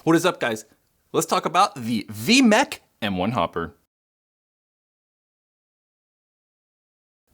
What is up, guys? Let's talk about the V-Mech M1 hopper.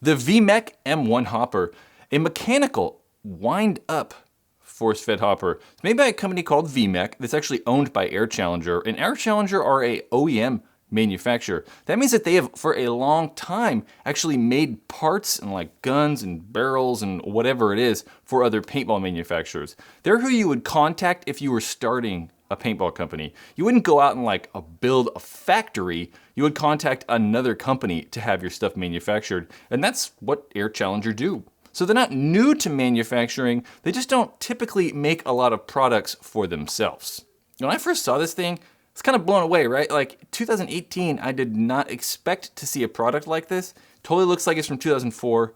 The V-Mech M1 hopper, a mechanical wind-up force-fed hopper. It's made by a company called V-Mech that's actually owned by Air Challenger, and Air Challenger are a OEM manufacturer. That means that they have, for a long time, actually made parts and like guns and barrels and whatever it is for other paintball manufacturers. They're who you would contact if you were starting a paintball company. You wouldn't go out and like build a factory. You would contact another company to have your stuff manufactured, and that's what Air Challenger do. So they're not new to manufacturing, they just don't typically make a lot of products for themselves. When I first saw this thing, it's kind of blown away, right? Like 2018, I did not expect to see a product like this. Totally looks like it's from 2004.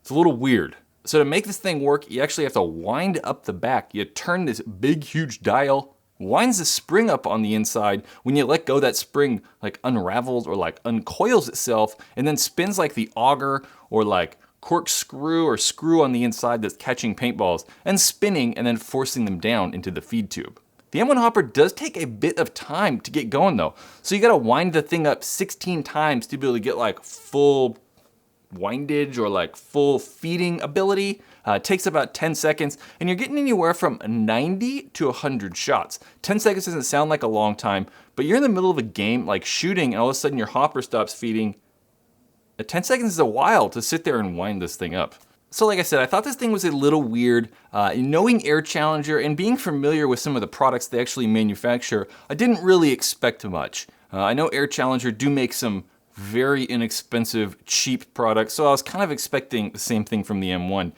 It's a little weird. So to make this thing work, you actually have to wind up the back. You turn this big, huge dial, winds the spring up on the inside. When you let go, that spring like unravels or like uncoils itself and then spins like the auger or like corkscrew or screw on the inside that's catching paintballs and spinning and then forcing them down into the feed tube. The M1 hopper does take a bit of time to get going though. So you gotta wind the thing up 16 times to be able to get like full windage or like full feeding ability. It takes about 10 seconds and you're getting anywhere from 90 to 100 shots. 10 seconds doesn't sound like a long time, but you're in the middle of a game like shooting and all of a sudden your hopper stops feeding. 10 seconds is a while to sit there and wind this thing up. So like I said, I thought this thing was a little weird. Knowing Air Challenger and being familiar with some of the products they actually manufacture, I didn't really expect much. I know Air Challenger do make some very inexpensive, cheap products, so I was kind of expecting the same thing from the M1.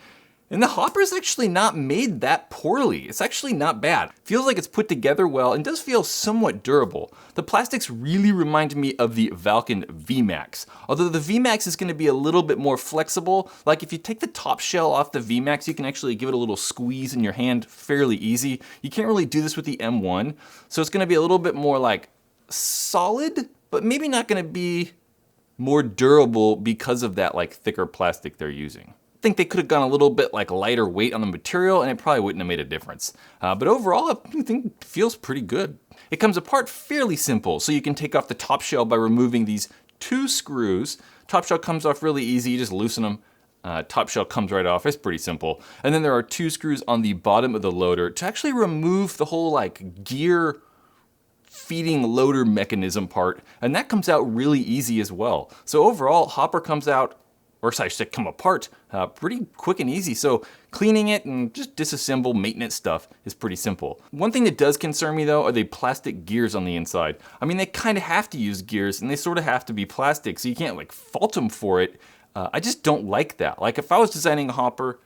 And the hopper's actually not made that poorly. It's actually not bad. Feels like it's put together well and does feel somewhat durable. The plastics really remind me of the Valken V-Max. Although the V-Max is going to be a little bit more flexible. Like if you take the top shell off the V-Max, you can actually give it a little squeeze in your hand fairly easy. You can't really do this with the M1. So it's going to be a little bit more like solid, but maybe not going to be more durable because of that like thicker plastic they're using. I think they could have gone a little bit like lighter weight on the material and it probably wouldn't have made a difference. But overall, I think it feels pretty good. It comes apart fairly simple, so you can take off the top shell by removing these 2 screws. Top shell comes off really easy, you just loosen them. Top shell comes right off, it's pretty simple. And then there are 2 screws on the bottom of the loader to actually remove the whole like gear feeding loader mechanism part, and that comes out really easy as well. So overall, hopper comes out, or sorry, I should come apart pretty quick and easy. So cleaning it and just disassemble maintenance stuff is pretty simple. One thing that does concern me though are the plastic gears on the inside. I mean, they kind of have to use gears and they sort of have to be plastic, so you can't like fault them for it. I just don't like that. Like if I was designing a hopper,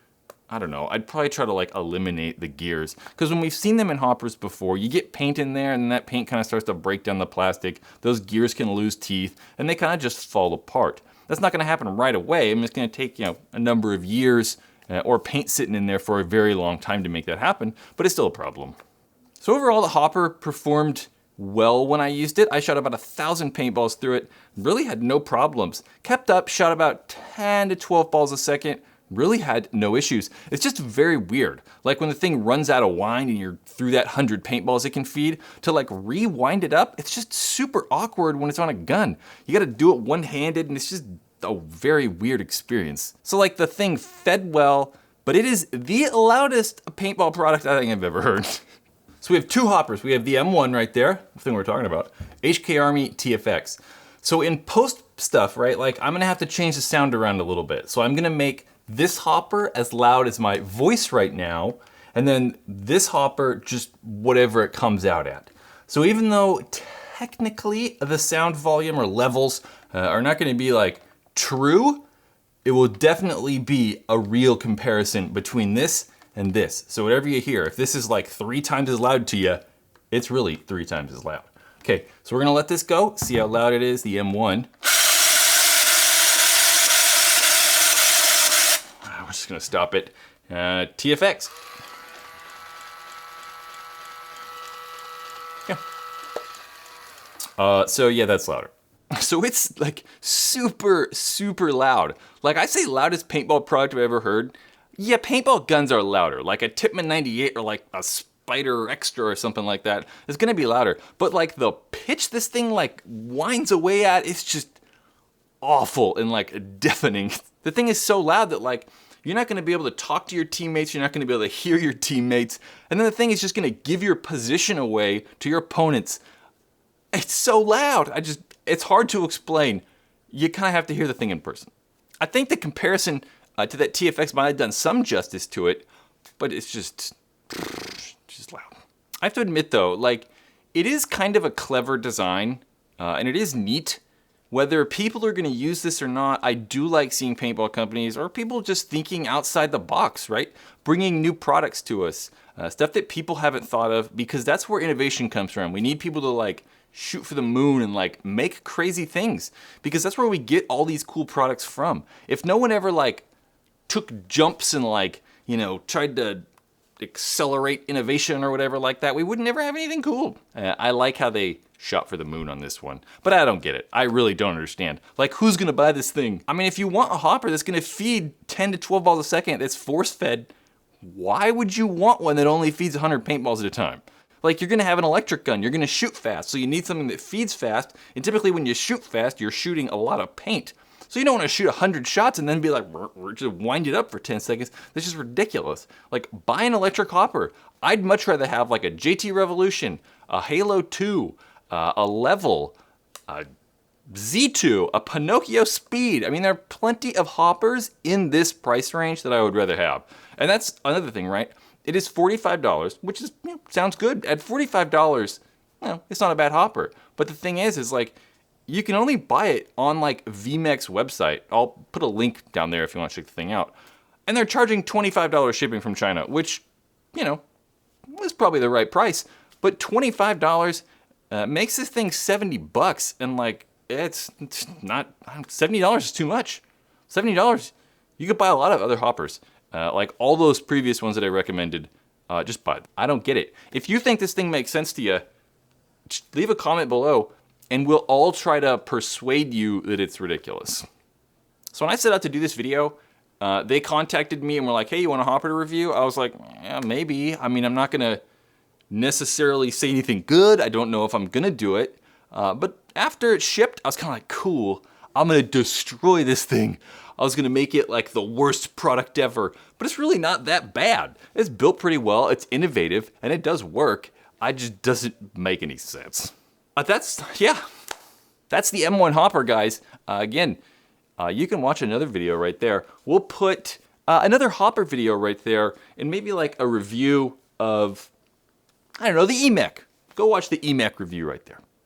I don't know, I'd probably try to like eliminate the gears. Because when we've seen them in hoppers before, you get paint in there and that paint kind of starts to break down the plastic. Those gears can lose teeth and they kind of just fall apart. That's not gonna happen right away. I mean, it's gonna take, a number of years or paint sitting in there for a very long time to make that happen, but it's still a problem. So overall, the hopper performed well when I used it. I shot about 1,000 paintballs through it, really had no problems. Kept up, shot about 10 to 12 balls a second, really had no issues. It's just very weird. Like when the thing runs out of wind and you're through that 100 paintballs it can feed, to like rewind it up, it's just super awkward when it's on a gun. You gotta do it one-handed and it's just a very weird experience. So like the thing fed well, but it is the loudest paintball product I think I've ever heard. So we have 2 hoppers. We have the M1 right there, the thing we're talking about, HK Army TFX. So in post stuff, right, like I'm gonna have to change the sound around a little bit. So I'm gonna make this hopper as loud as my voice right now, and then this hopper just whatever it comes out at. So even though technically the sound volume or levels are not gonna be like true, it will definitely be a real comparison between this and this. So whatever you hear, if this is like 3 times as loud to you, it's really 3 times as loud. Okay, so we're gonna let this go, see how loud it is, the M1. We're just gonna stop it. TFX. Yeah. So yeah, that's louder. So it's like super, super loud. Like I say loudest paintball product I've ever heard. Yeah, paintball guns are louder. Like a Tipman 98 or like a Spyder Extra or something like that, it's gonna be louder. But like the pitch this thing like winds away at, it's just awful and like deafening. The thing is so loud that like you're not gonna be able to talk to your teammates, you're not gonna be able to hear your teammates, and then the thing is just gonna give your position away to your opponents. It's so loud, it's hard to explain. You kind of have to hear the thing in person. I think the comparison to that TFX might have done some justice to it, but it's just loud. I have to admit though, like, it is kind of a clever design, and it is neat. Whether people are gonna use this or not, I do like seeing paintball companies or people just thinking outside the box, right? Bringing new products to us, stuff that people haven't thought of, because that's where innovation comes from. We need people to like shoot for the moon and like make crazy things, because that's where we get all these cool products from. If no one ever like took jumps and like, you know, tried to accelerate innovation or whatever like that, we would never have anything cool. I like how they shot for the moon on this one, but I don't get it. I really don't understand. Like, who's gonna buy this thing? I mean, if you want a hopper that's gonna feed 10 to 12 balls a second, that's force fed, why would you want one that only feeds 100 paintballs at a time? Like, you're gonna have an electric gun, you're gonna shoot fast, so you need something that feeds fast, and typically when you shoot fast, you're shooting a lot of paint. So you don't wanna shoot 100 shots and then be like, just wind it up for 10 seconds. That's just ridiculous. Like, buy an electric hopper. I'd much rather have like a JT Revolution, a Halo 2, a Level, a Z2, a Pinocchio Speed. I mean, there are plenty of hoppers in this price range that I would rather have. And that's another thing, right? It is $45, which is, you know, sounds good. At $45, you know, it's not a bad hopper. But the thing is like, you can only buy it on like V-Mech's website. I'll put a link down there if you want to check the thing out. And they're charging $25 shipping from China, which, you know, was probably the right price. But $25 makes this thing $70, and like, it's not, $70 is too much. $70, you could buy a lot of other hoppers. Like all those previous ones that I recommended, just buy them. I don't get it. If you think this thing makes sense to you, just leave a comment below and we'll all try to persuade you that it's ridiculous. So when I set out to do this video, they contacted me and were like, hey, you want a hopper to review? I was like, yeah, maybe. I mean, I'm not gonna necessarily say anything good. I don't know if I'm gonna do it. But after it shipped, I was kind of like, cool, I'm gonna destroy this thing. I was gonna make it like the worst product ever, but it's really not that bad. It's built pretty well, it's innovative, and it does work. It just doesn't make any sense. That's the M1 hopper, guys. Again, you can watch another video right there. We'll put another hopper video right there, and maybe like a review of, I don't know, the E-Mech. Go watch the E-Mech review right there.